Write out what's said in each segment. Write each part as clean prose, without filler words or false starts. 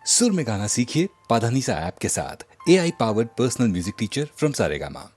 सुर में गाना सीखिए पाधानीसा ऐप के साथ। AI powered personal music teacher from Saregama.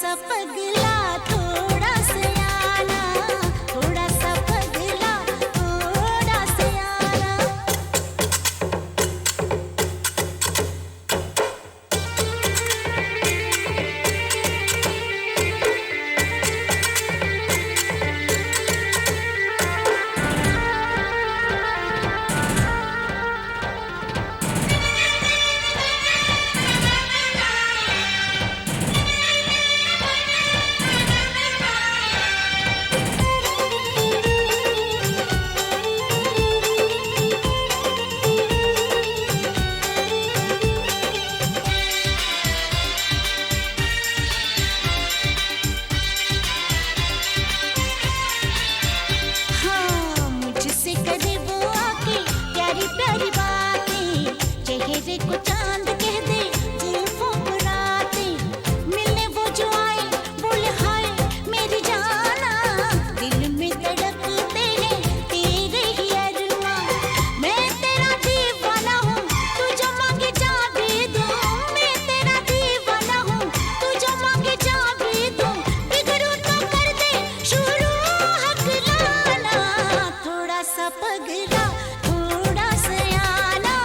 सा पगला थोड़ा सयाना, थोड़ा सा पगला थोड़ा सयाना। हाँ, मुझसे करे वो आके प्यारी प्यारी बातें, चेहरे को चांद कह दे जुल्फों को रातें। मिलने वो जो आए बोले हाय मेरी जाना, दिल में धड़कते हैं तेरे ही अरमां। मैं तेरा दीवाना हूँ, तू जो मांगे जा भी दूँ। मैं तेरा दीवाना हूँ, तू जो मांगे जा भी दूँ। बिगड़ूं तो कर दे शुरू हक लाना, थोड़ा सा पगला थोड़ा सयाना,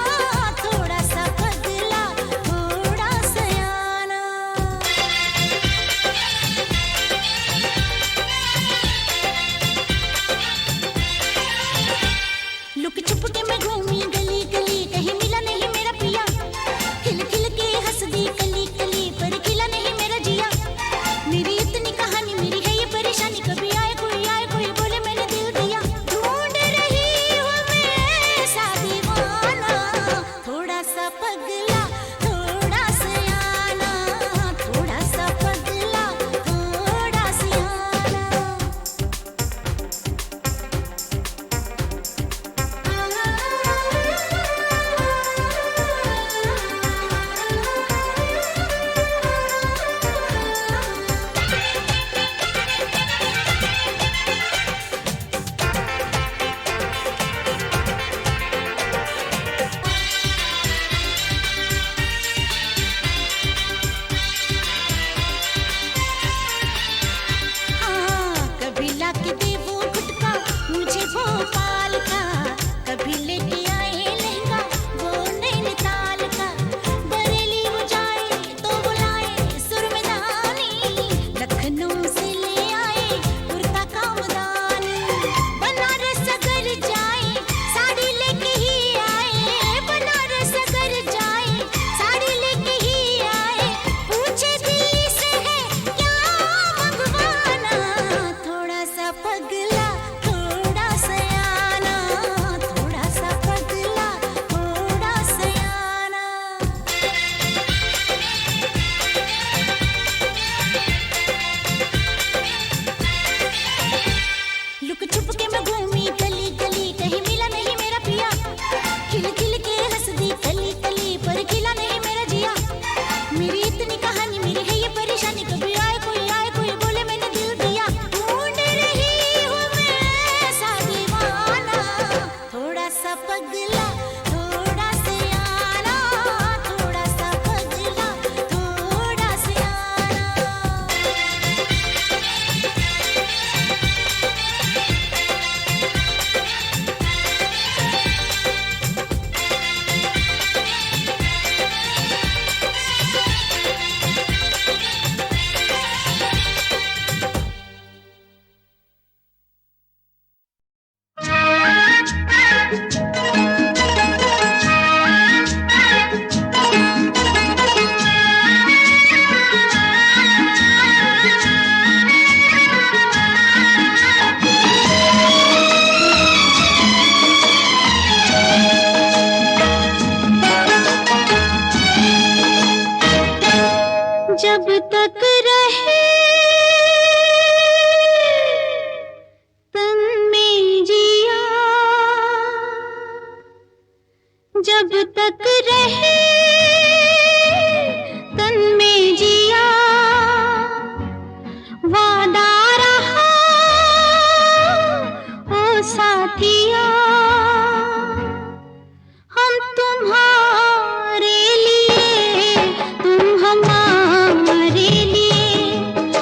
थोड़ा सा पगला थोड़ा सयाना। लुक छुप के मैं घूमी गली गली, कहीं मिला नहीं मेरा पिया। खिल खिल के हंस दी कली कली, पर खिला नहीं मेरा जिया। मेरी इतनी कहानी मेरी है ये परेशानी, कभी आए कोई बोले मैंने दिल दिया। ढूंढ रही हूँ मैं ऐसा दीवाना, थोड़ा सा पगला थोड़ा सयाना, थोड़ा सा पगला थोड़ा सयाना। हाँ, कभी लाके दे वो गुटका मुझे भोपाल का, कभी लेके आए लहंगा वो नैनीताल का। बरेली वो जाए तो बुलाए सुरमदानी, लखनऊ से ले आए कुर्ता कामदानी। बनारस अगर जाए साड़ी लेके ही आए, बनारस अगर जाए साड़ी लेके ही आए। पूछे दिल्ली से है क्या मंगवाना, थोड़ा सा पगला थोड़ा सयाना, थोड़ा सा पगला थोड़ा सयाना। लुक छुप के मैं घूमी गली गली, कहीं मिला नहीं मेरा पिया। खिल खिल के हंस दी कली कली, पर खिला नहीं मेरा जिया। मेरी इतनी कहानी मेरी है ये परेशानी, कभी आए कोई बोले मैंने दिल दिया। ढूंढ रही हूँ मैं ऐसा दीवाना, थोड़ा सा पगला थोड़ा सयाना, थोड़ा सा पगला थोड़ा सयाना। जब तक रहे तन में जिया, जब तक रहे तन में जिया। वादा रहा ओ साथिया, हम तुम्हारे लिए तुम हमारे लिए।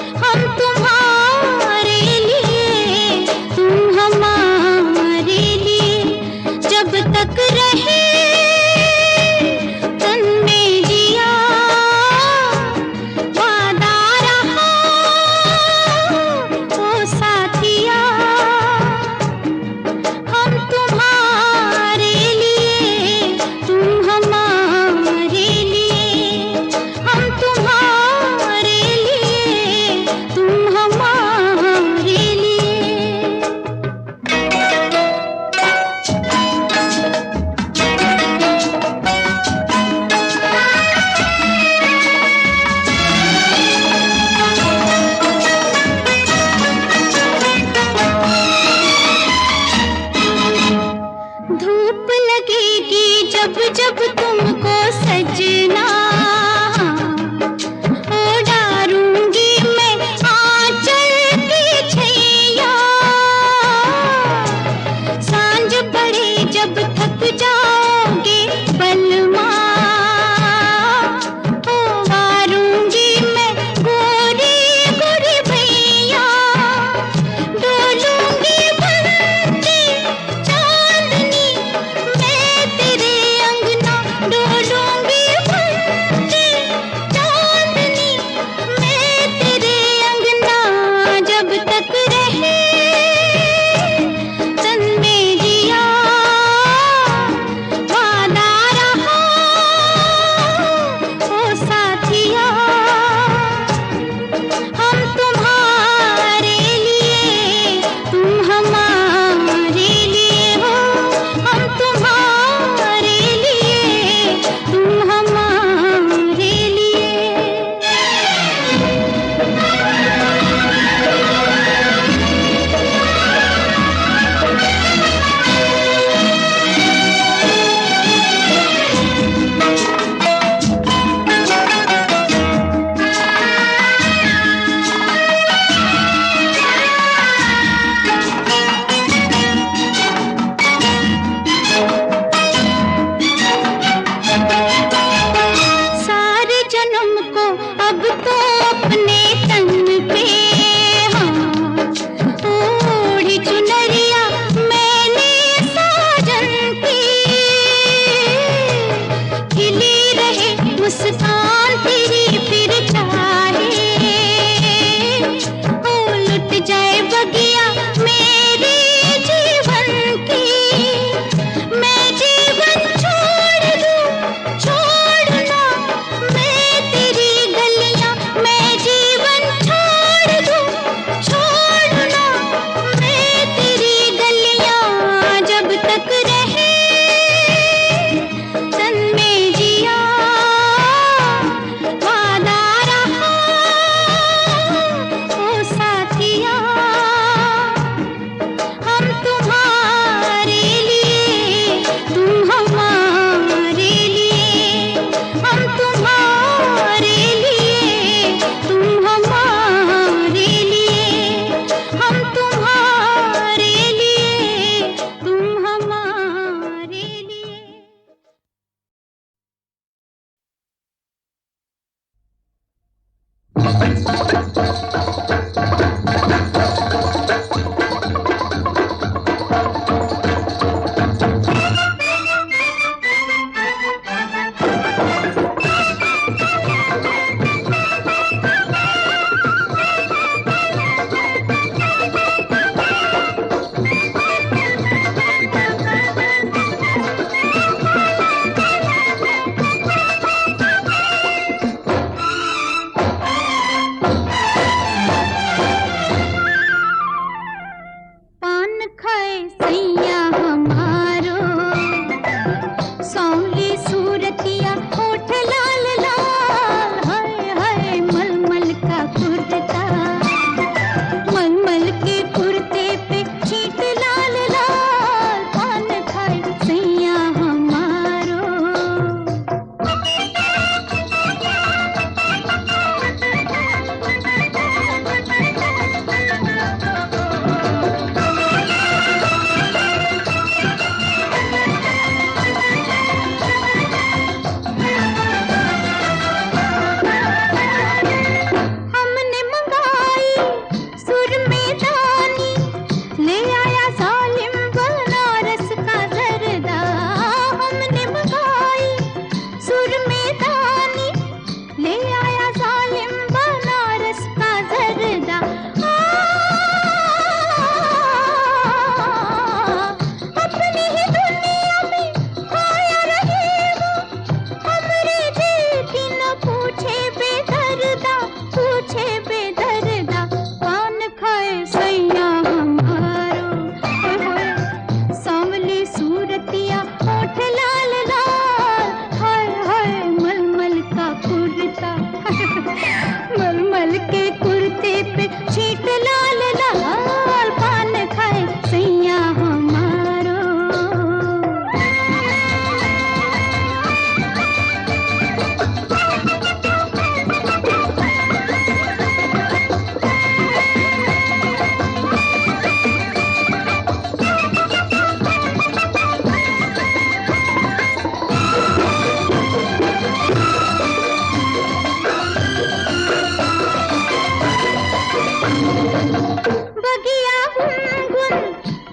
बगिया गुनगुन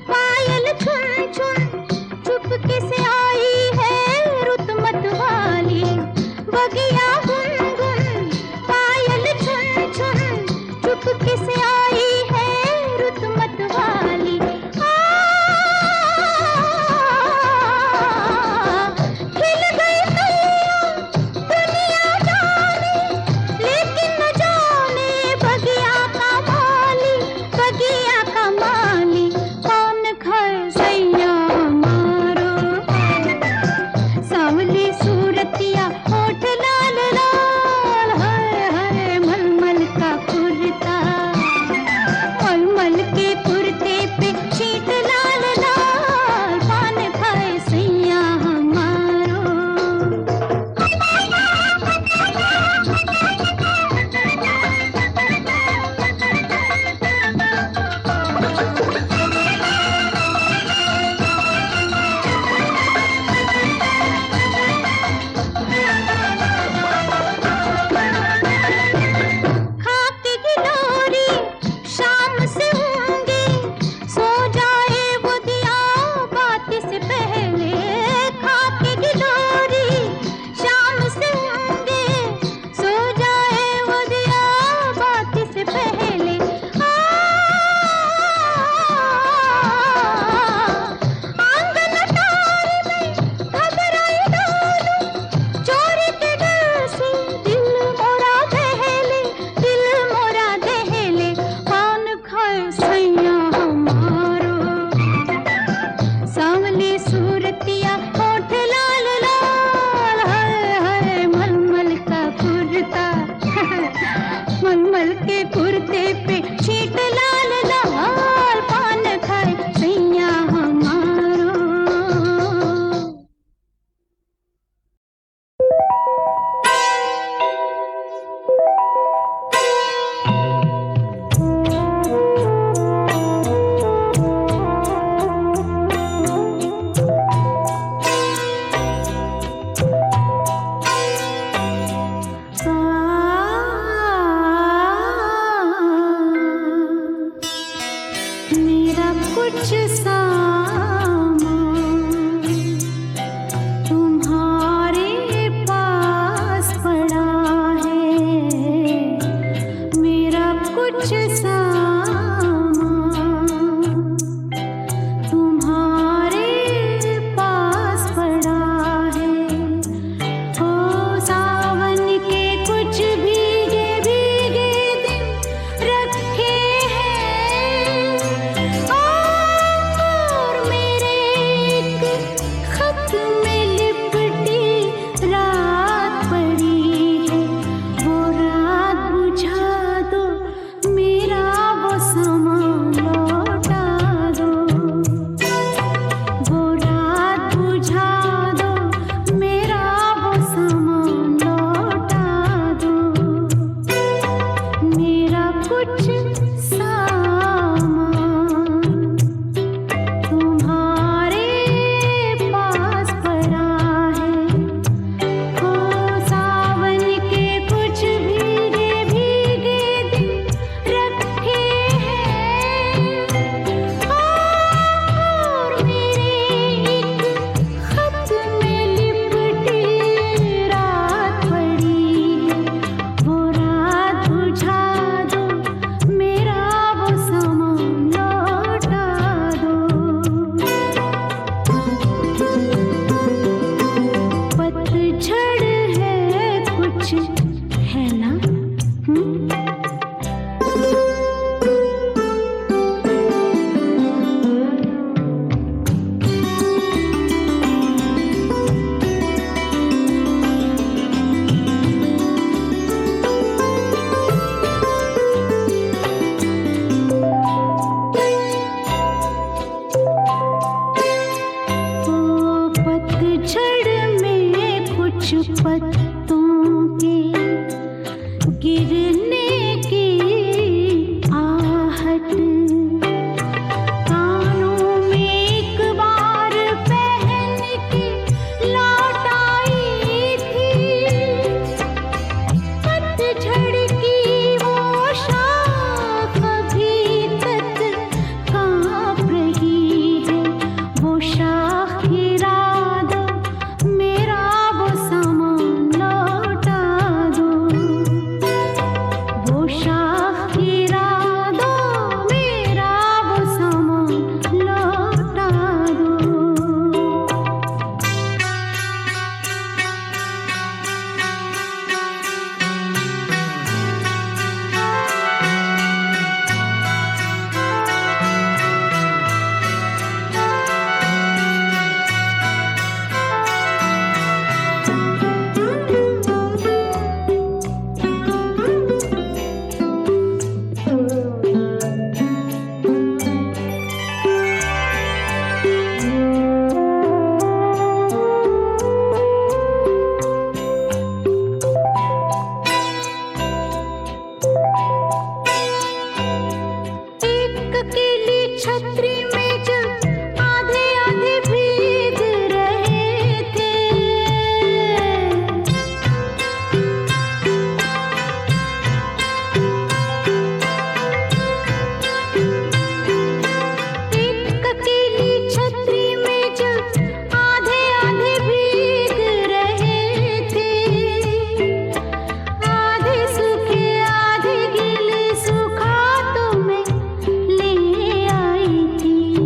पायल छुन छुन चुपके से आई है रुत मतवाली। बगिया गुनगुन पायल छुन छुन चुपके से आई है रुत मतवाली। खिल गई कलियां दुनिया जाने, लेकिन न जाने बगिया का माली, बगिया का माली कौन खाए सैया मारो। सांवली सूरतिया होठ लाल लाल, हाय हाय मलमल का कुर्ता, मलमल के कुर्ते पे शीट लाल लाल कौन खाए सैया हमारो। खाके गिलोरी शाम से होंगे, सो जाए वो दिया बात से पहले। खाके गिलोरी शाम से होंगे, सो जाए वो दिया बात से पहले। आंगन अटारी में घबराई डालूं, चोरी के डर से दिल मोरा दहले, दिल मोरा दहले कौन खाए सैया हमारो। सांवली सूरतिया होठ लाल लाल, हाय हाय मलमल का कुर्ता, मलमल के कुर्ते पे शीट लाल लाल कौन खाए सैया हमारो। मेरा कुछ सामान तुम्हारे पास पड़ा है, मेरा कुछ सामान तुम्हारे पास पड़ा है। ओ सावन के कुछ भीगे भीगे दिन रखे हैं, और मेरे एक खत में लिपटी रात पड़ी है। वो रात बुझा दो मेरा छतरी में जब आधे आधे भीग रहे थे, एक अकेली छतरी में जब आधे आधे भीग रहे थे, आधे सूखे आधे गीले सूखा तो मैं ले आई थी।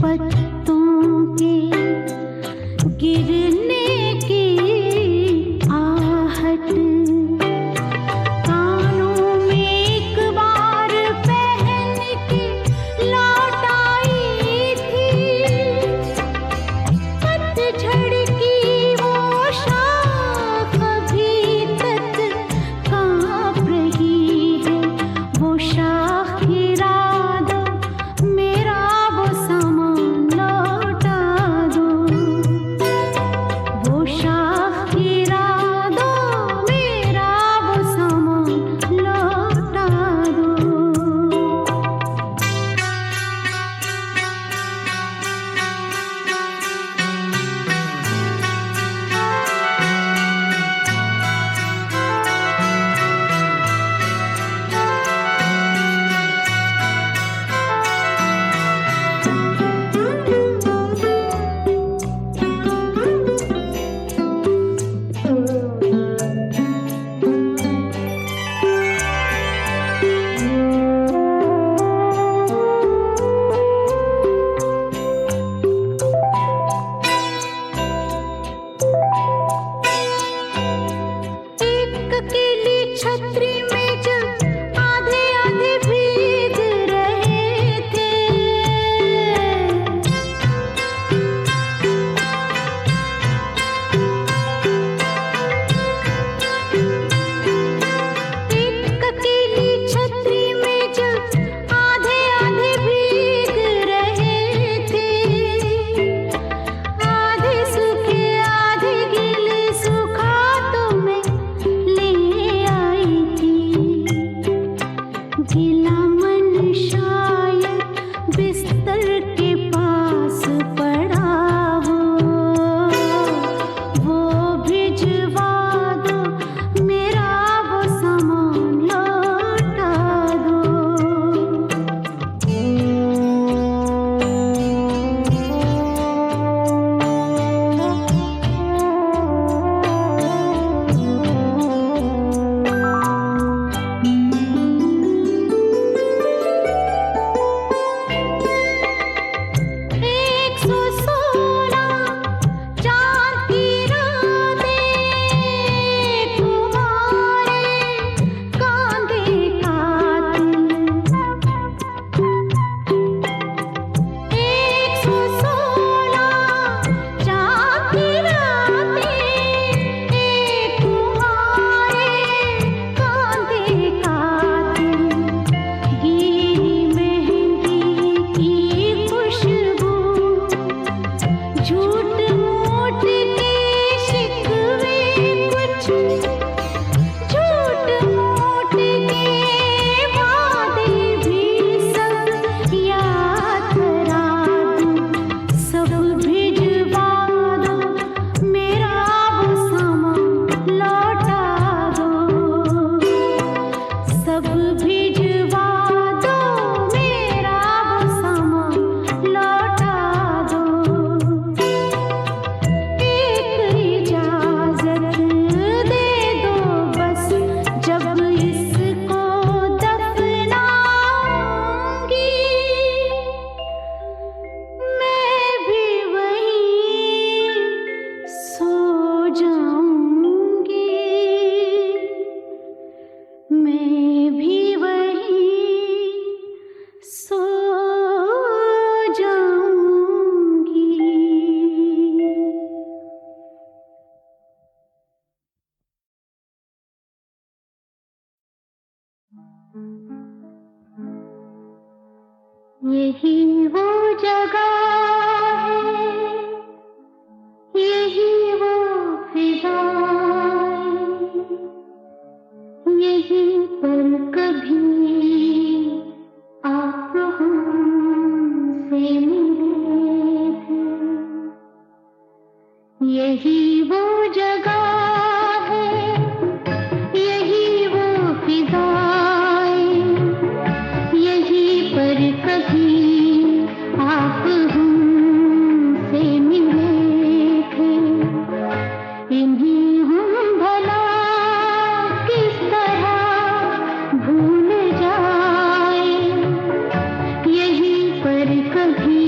पत्तों के गिरने की आहट कानों में एक बार पहन के लौट आई थी पतझड़ की वो शाख अभी तक कांप रही है वो शाख गिरा दो मेरा वो सामान लौटा दो वो शाख गिरा दो मेरा वो सामान लौटा दो एक अकेली छतरी में जब आधे आधे भीग रहे थे एक अकेली छतरी में जब आधे आधे भीग रहे थे आधे सूखे आधे गीले सूखा तो मैं ले आई थी गीला मन शायद बिस्तर के पास पड़ा हो वो भिजवा दो मेरा वो सामान लौटा दो एक सौ सोलह चांद की रातें तुम्हारे कांधे कातिल 116 चांद की रातें तुम्हारे कांधे कातिल गीली मेहंदी की खुशबू झूठ मूठ के शिकवे कुछ झूठ मूठ के वादे भी सब याद करा दूं सब भिजवा दो मेरा वो सामान लौटा दो सब भिजवा दो मेरा वो सामान लौटा दो एक इजाजत दे दो बस जब इसको दफनाऊंगी मैं भी वहीं सो जाऊंगी मैं भी वहीं सो जाऊंगी यही वो जगह है यही वो फिजाएं यही पर कभी आप हमसे मिले थे यही वो जगह है यही वो फिजाएं यही पर कभी आप हमसे मिले थे इन्हीं हम भला किस तरह भूल जाए यही पर कभी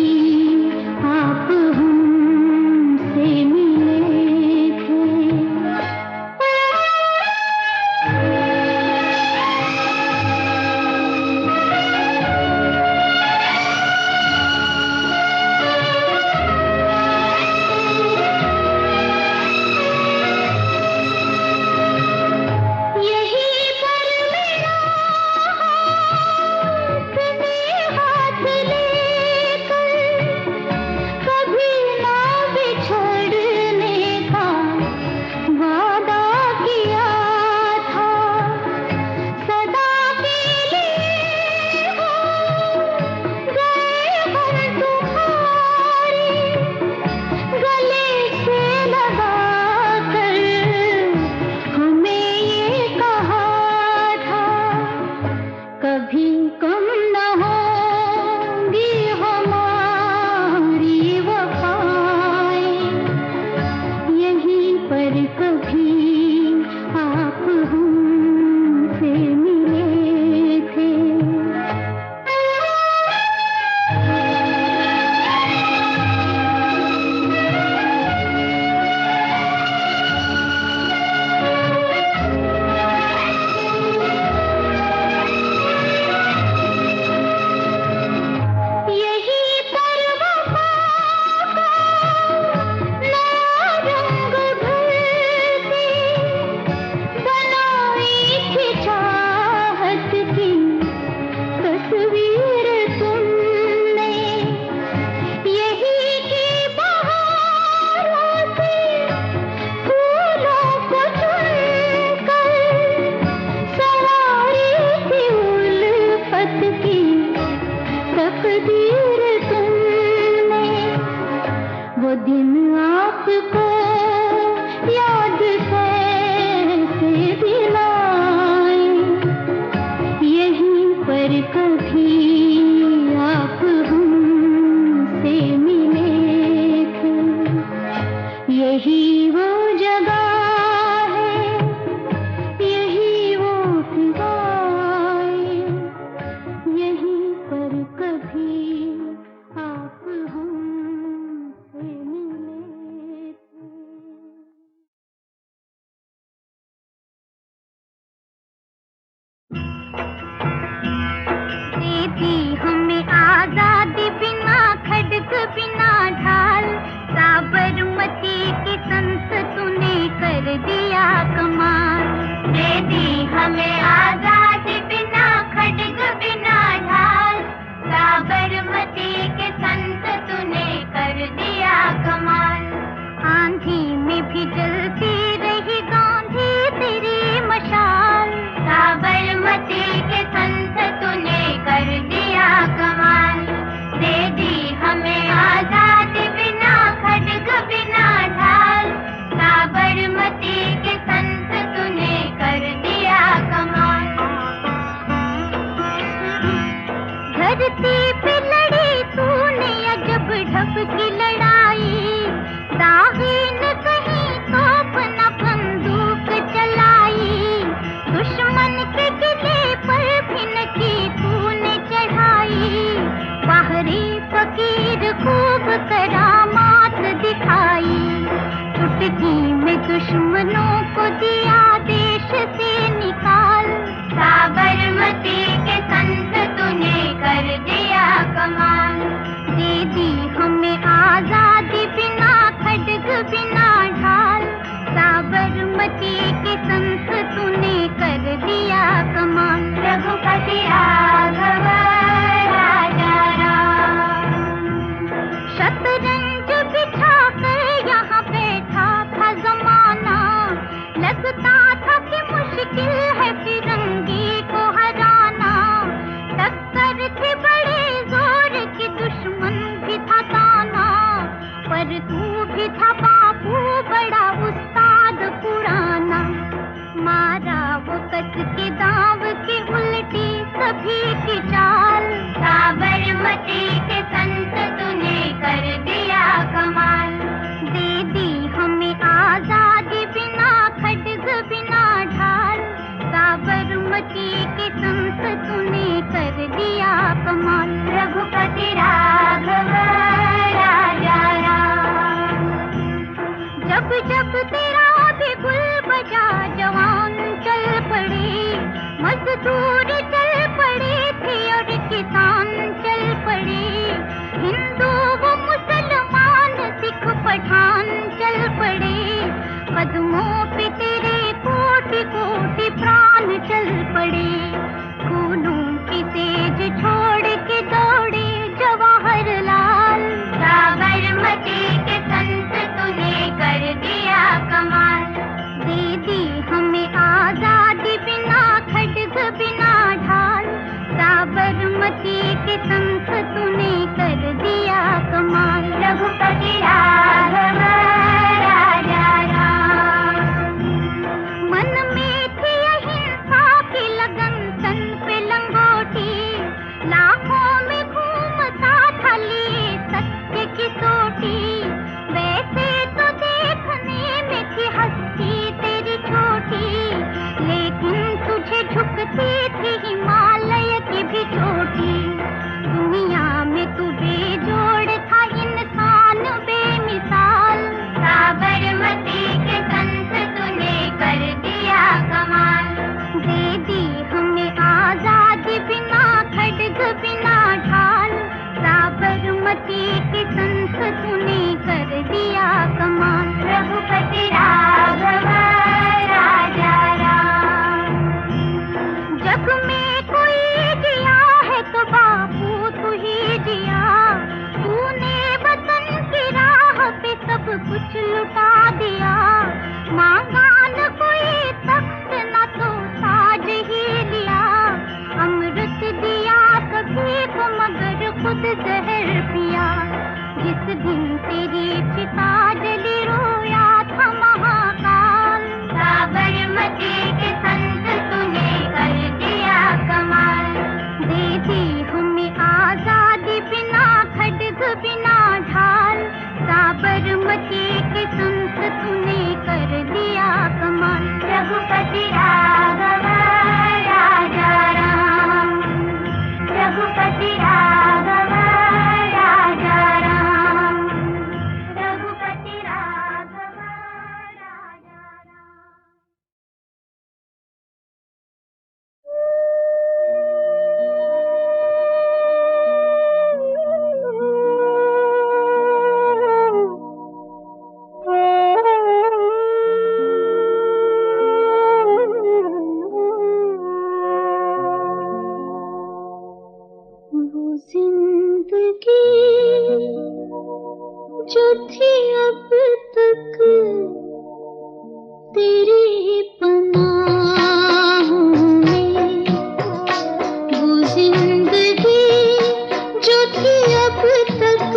तकदीर तुमने वो दिन आपको याद कैसे दिलाए। यहीं पर कभी आप हमसे मिले थे, यही वो जगह है, यही वो फिजाएं, यहीं पर कभी आप हमसे मिले थे। देती हमें आजादी बिना खड्ग बिना ढाल, साबरमती की संत तूने कर दिया कमाल। देती हमें आजादी बिना खड्ग बिना ढाल, साबरमती के संत तूने कर दिया कमाल। आंधी में भी जलती रही गांधी तेरी मशाल, साबरमती के संत तूने कर दिया कमाल। दे दी हमें आजादी बिना खड्ग बिना ढाल, साबरमती के संत तूने कर दिया कमाल। धरती पे लड़ी तूने अजब ढब की लड़ाई, दागे न कहीं तोप न बंदूक चलाई, दुश्मन के किले पर भी न की तूने चढ़ाई। बाहरी फकीर खूब करामात दिखाई, चुटकी में दुश्मनों को दिया देश से निकाल, साबरमती के संत तूने कर दिया कमाल। दे दी हमें आजादी बिना खड्ग बिना ढाल, साबरमती के संत तूने कर दिया कमाल। रघुपति राघव राजा राम, शतरंज बिछा कर यहाँ बैठा था जमाना, लगता था कि मुश्किल है फिरंगी को हराना। टक्कर थी बड़े जोर की, दुश्मन भी था ताना, पर तू भी था बापू बड़ा उस्ताद पुराना। मारा वो कस के दाव की उल्टी सभी की चाल, साबरमती के संत तूने कर दिया कमाल। दे दी हमें आजादी बिना खड्ग बिना ढाल, साबरमती के संत तूने कर दिया कमाल। रघुपति राघव राजा राम, जब जब तेरा भी गुल बजा जवान चल पड़े, मजदूर चल पड़े थे और किसान चल पड़े, हिंदू वो मुसलमान सिख पठान चल पड़े, कदमों पे तेरे कोटि कोटि प्राण चल पड़े। खूनों की तेज छोड़ के दौड़े जवाहरलाल, साबरमती के संत तूने कर दिया कमाल। दे दी हमें आजादी बिना खड्ग बिना खुद जहर पिया, जिस दिन तेरी चिता जली रोया था महाकाल। साबरमती के संत तूने कर दिया कमाल, दे दी हमें आजादी बिना खड्ग बिना ढाल। साबरमती के संत तूने कर दिया कमाल। रघुपति राघव राजा राम, रघुपति राघव राजा राम, रघुपति राघव राजा राम। वो जिंदगी जो थी अब तक तेरी पनाहों में, वो जिंदगी जो थी अब तक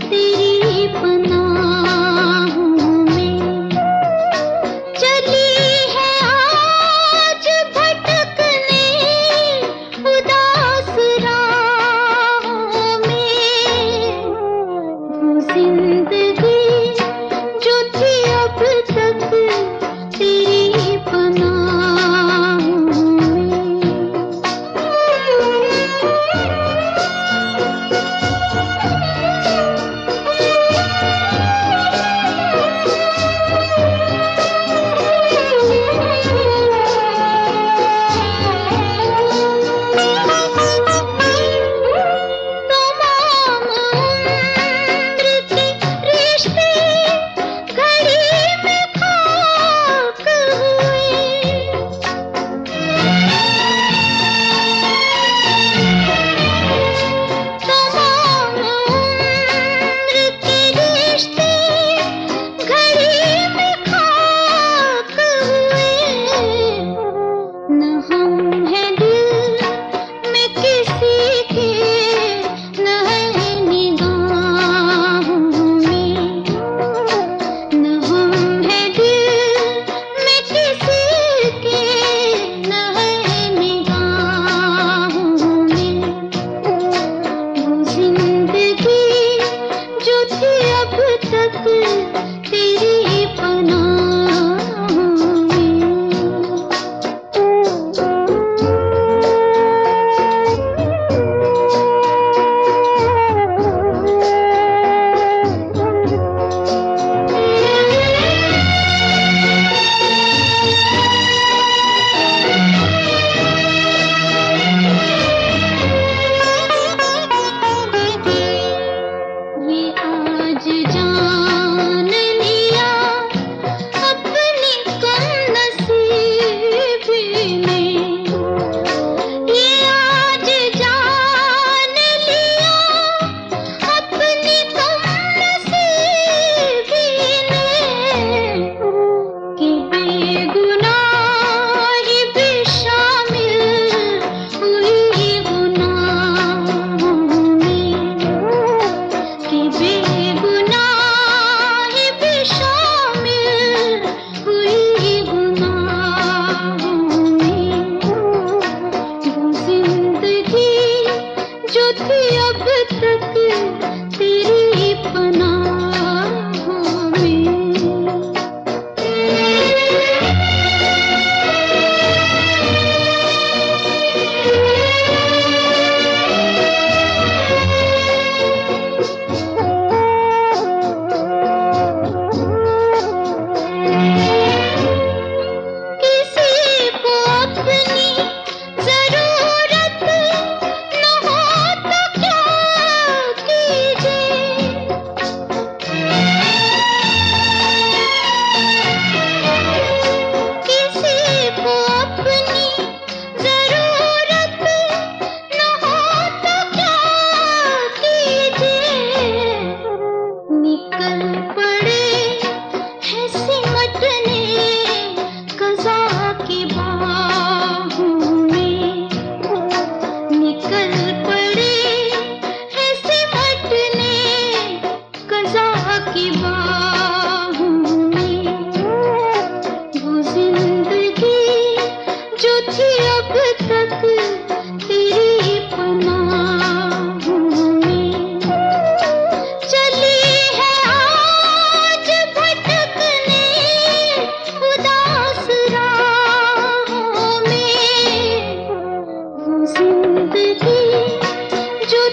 तेरी पनाहों में, चली है आज भटकने उदास राहों में। वो जिंदगी जो थी अब तक तेरी पनाहों में। तमाम उम्र के रिश्ते घड़ी में खाक हुए, तमाम उम्र के रिश्ते घड़ी में खाक हुए। न हम हैं दिल में किसी के, न है निगाहों में, न हम हैं दिल में किसी के, न है निगाहों में। वो जिंदगी जो थी अब तक तेरी पनाहों में। ये आज जान लिया अपनी कमनसीबी में, ये आज जान लिया अपनी कमनसीबी ने, कि बेगुनाही भी शामिल हुई गुनाहों में, कि बेगुनाही भी शामिल हुई गुनाहों में। वो जिंदगी जो थी अब तक तेरी पनाहों में। किसी को अपनी जरूरत न हो तो क्या कीजिए,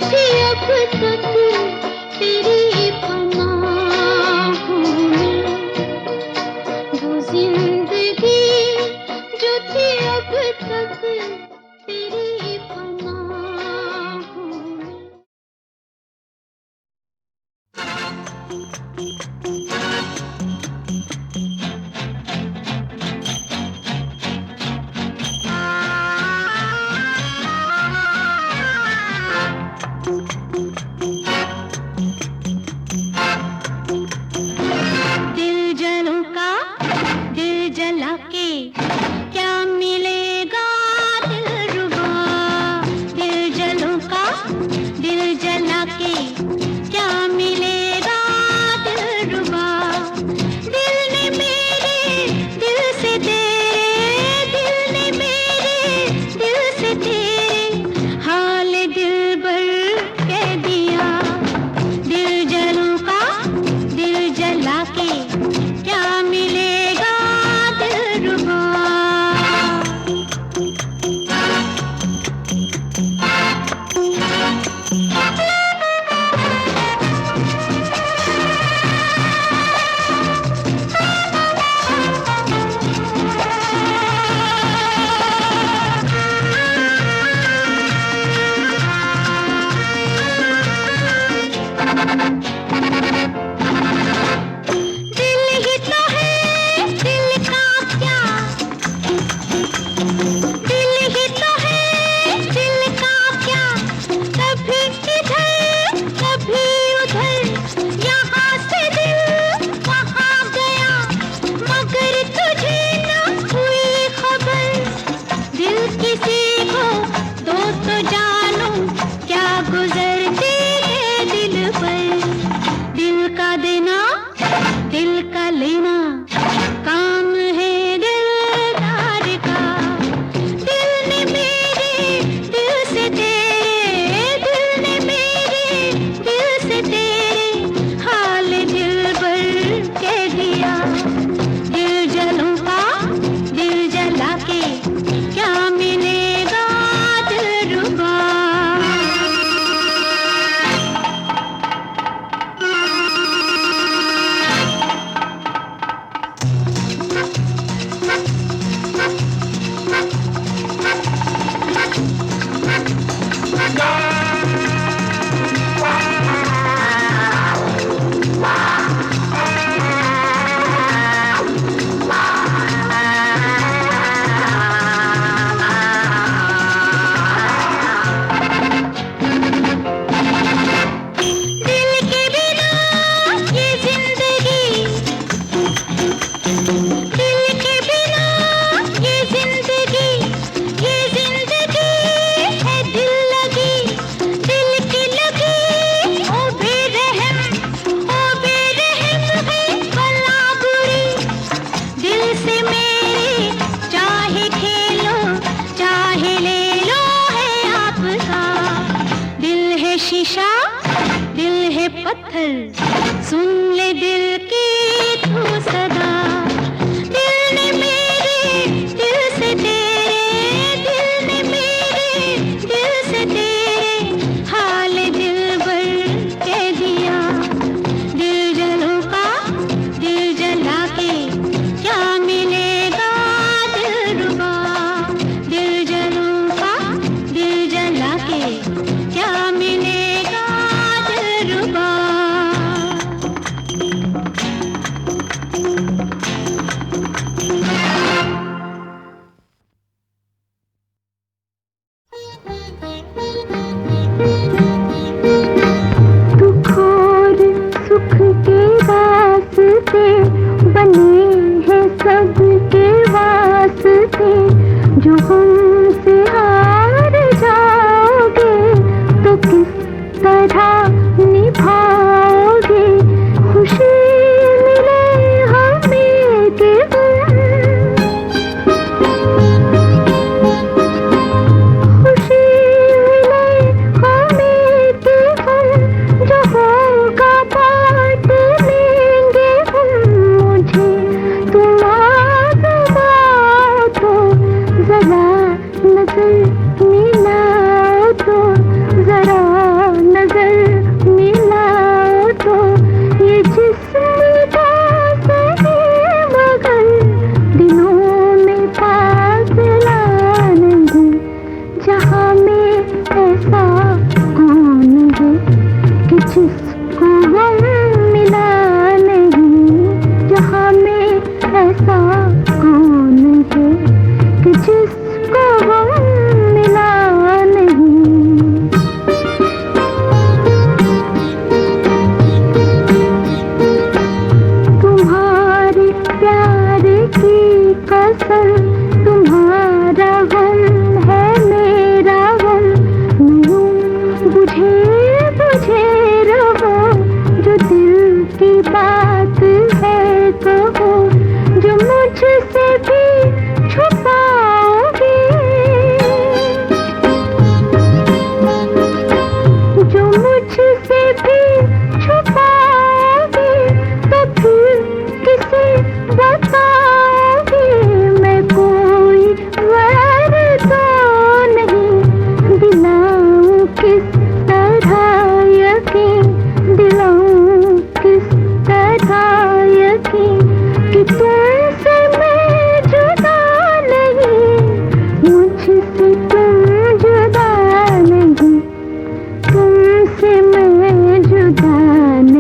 थी अब तक तेरी पनाहों में, वो जिंदगी जो थी अब तक तेरी पनाहों में। दिल जलों का दिल जला के क्या मिलेगा दिलरुबा, दिल जलों का दिल जला के क्या मिलेगा दिलरुबा। दिल ने मेरे दिल से तेरे, दिल ने मेरे दिल से तेरे हाल दिलबर कह दिया। दिल जलों का दिल जला के क्या मिलेगा दिलरुबा। दिल ही तो है दिल का क्या, दिल ही तो है दिल का क्या, कभी इधर कभी उधर, यहाँ से दिल वहाँ गया, मगर तुझे न हुई खबर। दिल किसी को दो तो जानो क्या गुजरती है दिल पर। दिल का देना दिल का लेना काम है दिलदार का। दिल ने मेरे दिल से तेरे, दिल ने मेरे दिल से तेरे हाल दिलबर कह दिया। दिल जलों का दिल जला के क्या मिलेगा दिलरुबा। दिल के बिना ये जिंदगी, दिल के बिना ये जिंदगी, ये जिंदगी है दिल लगी। दिल की लगी ओ बेरहम है बला बुरी। दिल से मेरे चाहे खेलो चाहे ले लो है आपका। दिल है शीशा दिल है पत्थर, सुन ले दिल की तू सदा। दिल ने मेरे दिल से तेरे, दिल ने मेरे दिल से तेरे हाल दिलबर कह दिया। दिल जलों का दिल जला के क्या मिलेगा दिलरुबा। दिल जलों का दिल जला के क्या मिलेगा दिलरुबा।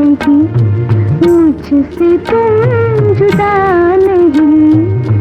नहीं, मुझसे तुम जुदा नहीं।